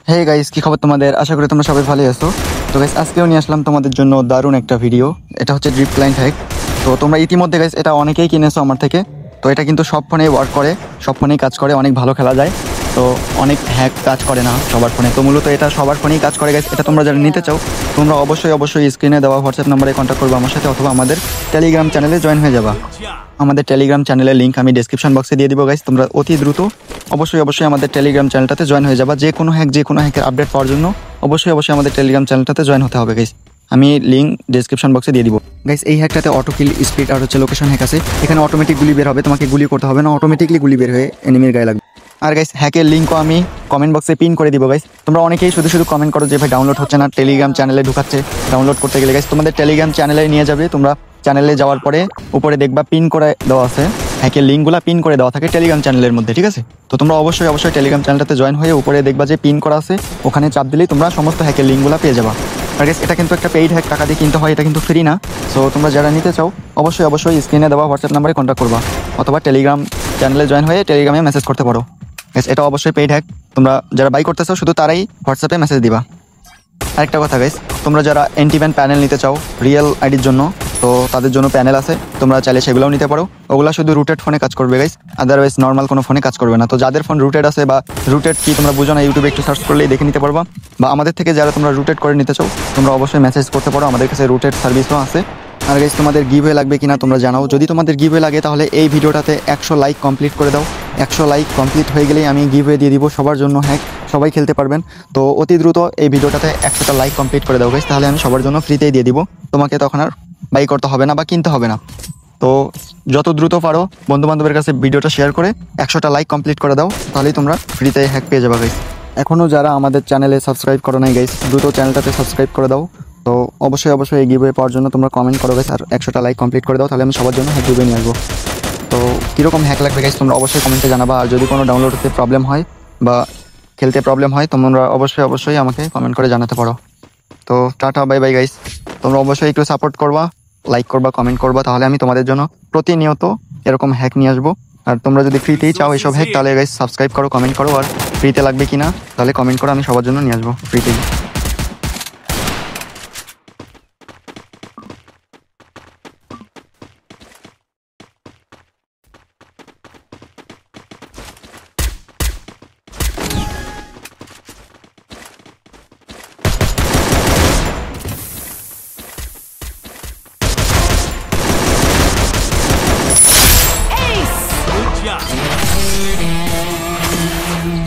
Hey guys, কি খবর তোমাদের? আশা করি তোমরা সবাই ভালোই আছো। তো গাইস, আজকেও নিয়ে আসলাম তোমাদের জন্য দারুণ একটা ভিডিও। এটা হচ্ছে ড্রিপ ক্লায়েন্ট হ্যাক। তো তোমরা ইতিমধ্যে গাইস এটা অনেকেই কিনেছো আমার থেকে। তো এটা কিন্তু সব ফোনেই ওয়ার্ক করে, সব ফোনেই কাজ করে, অনেক ভালো খেলা যায়। তো অনেক হ্যাক কাজ করে না সবার ফোনে, তো মূলত এটা সবার ফোনেই কাজ করে গাইস। এটা তোমরা যারা নিতে চাও তোমরা অবশ্যই স্ক্রিনে দেওয়া হোয়াটসঅ্যাপ নাম্বারে কন্ট্যাক্ট করবে আমার সাথে, অথবা আমাদের টেলিগ্রাম চ্যানেলে জয়েন হয়ে যাবা। আমাদের টেলিগ্রাম চ্যানেলের লিঙ্ক আমি ডেসক্রিপশন বক্সে দিয়ে দিব গাইস। তোমরা অতি দ্রুত অবশ্যই আমাদের টেলিগ্রাম চ্যানেলটাতে জয়েন হয়ে যাবা। যে কোনো হ্যাকের আপডেট পাওয়ার জন্য অবশ্যই আমাদের টেলিগ্রাম চ্যানেলটাতে জয়েন হতে হবে গাইস। আমি লিঙ্ক ডেসক্রিপশন বক্সে দিয়ে দিব গাইস। এই হ্যাকটাতে অটো কিল, স্পিড আর হচ্ছে লোকেশন হ্যাক আছে। এখানে অটোমেটিক গুলি বের হবে, তোমাকে গুলি করতে হবে না, অটোমেটিকলি গুলি বের হয়ে এনিমির গায়ে লাগবে। আর গাইস, হ্যাকের লিঙ্কও আমি কমেন্ট বক্সে পিন করে দিব গাইস। তোমরা অনেকেই শুধু কমেন্ট করো যে ভাই ডাউনলোড হচ্ছে না, টেলিগ্রাম চ্যানেলে ঢুকাচ্ছে। ডাউনলোড করতে গেলে গাইস তোমাদের টেলিগ্রাম চ্যানেলে নিয়ে যাবে। তোমরা চ্যানেলে যাওয়ার পরে উপরে দেখবা পিন করে দেওয়া আছে, হ্যাকের লিঙ্কগুলো পিন করে দেওয়া থাকে টেলিগ্রাম চ্যানেলের মধ্যে, ঠিক আছে? তো তোমরা অবশ্যই টেলিগ্রাম চ্যানেলটাতে জয়েন হয়ে উপরে দেখবা যে পিন করা আছে, ওখানে চাপ দিলেই তোমরা সমস্ত হ্যাকের লিঙ্কগুলো পেয়ে যাবা। আর গাইস, এটা কিন্তু একটা পেইড হ্যাক, টাকা দিয়ে কিনতে হয়, এটা কিন্তু ফ্রি না। সো তোমরা যারা নিতে চাও অবশ্যই স্ক্রিনে দেওয়া হোয়াটসঅ্যাপ নাম্বারে কন্ট্যাক্ট করবা, অথবা টেলিগ্রাম চ্যানেলে জয়েন হয়ে টেলিগ্রামে মেসেজ করতে পারো। গাইস, এটা অবশ্যই পেইড হ্যাক। তোমরা যারা বাই করতে চাও শুধু তারাই হোয়াটসঅ্যাপে মেসেজ দিবা। আরেকটা কথা গাইস, তোমরা যারা অ্যান্টিব্যান প্যানেল নিতে চাও রিয়েল আইডির জন্য, তো তাদের জন্য প্যানেল আছে, তোমরা চাইলে সেগুলোও নিতে পারো। ওগুলো শুধু রুটেড ফোনে কাজ করবে গাইস, আদারওয়াইজ নর্মাল কোনো ফোনে কাজ করবে না। তো যাদের ফোন রুটেড আছে বা রুটেড কি তোমরা বুঝো না, ইউটিউবে একটু সার্চ করলেই দেখে নিতে পারবা। বা আমাদের থেকে যারা তোমরা রুটেড করে নিতে চাও তোমরা অবশ্যই মেসেজ করতে পারো, আমাদের কাছে রুটেড সার্ভিসও আছে। আর গাইস, তোমাদের গিভওয়ে লাগবে কিনা তোমরা জানাও। যদি তোমাদের গিভওয়ে লাগে তাহলে এই ভিডিওটাতে 100 লাইক কমপ্লিট করে দাও। 100 লাইক কমপ্লিট হয়ে গেলেই আমি গিভওয়ে দিয়ে দিব সবার জন্য হ্যাক, সবাই খেলতে পারবেন। তো অতি দ্রুত এই ভিডিওটাতে 100টা লাইক কমপ্লিট করে দাও গাইস, তাহলে আমি সবার জন্য ফ্রিতেই দিয়ে দিব। তোমাকে তখন আর বাই করতে হবে না বা কিনতে হবে না। তো যত দ্রুত পারো বন্ধুবান্ধবের কাছে ভিডিওটা শেয়ার করে 100টা লাইক কমপ্লিট করে দাও, তাহলেই তোমরা ফ্রিতে হ্যাক পেয়ে যাবে গাইস। এখনও যারা আমাদের চ্যানেলে সাবস্ক্রাইব করো নাই গাইস, দ্রুত চ্যানেলটাতে সাবস্ক্রাইব করে দাও। তো অবশ্যই এই গিভওয়ে পাওয়ার জন্য তোমরা কমেন্ট করো গাইস, আর 100টা লাইক কমপ্লিট করে দাও, তাহলে আমি সবার জন্য হ্যাক গিভওয়ে নিয়ে আসবো। তো কীরকম হ্যাক লাগবে গাইস তোমরা অবশ্যই কমেন্টে জানাবা। আর যদি কোনো ডাউনলোড করতে প্রবলেম হয় বা খেলতে প্রবলেম হয় তোমরা অবশ্যই আমাকে কমেন্ট করে জানাতে পারো। তো টাটা, বাই বাই গাইস। তোমরা অবশ্যই একটু সাপোর্ট করবা, লাইক করবা, কমেন্ট করবা, তাহলে আমি তোমাদের জন্য প্রতিনিয়ত এরকম হ্যাক নিয়ে আসবো। আর তোমরা যদি ফ্রিতেই চাও এইসব হ্যাক, তাহলে গাইস সাবস্ক্রাইব করো, কমেন্ট করো। আর ফ্রিতে লাগবে কিনা তাহলে কমেন্ট করো, আমি সবার জন্য নিয়ে আসবো ফ্রিতেই।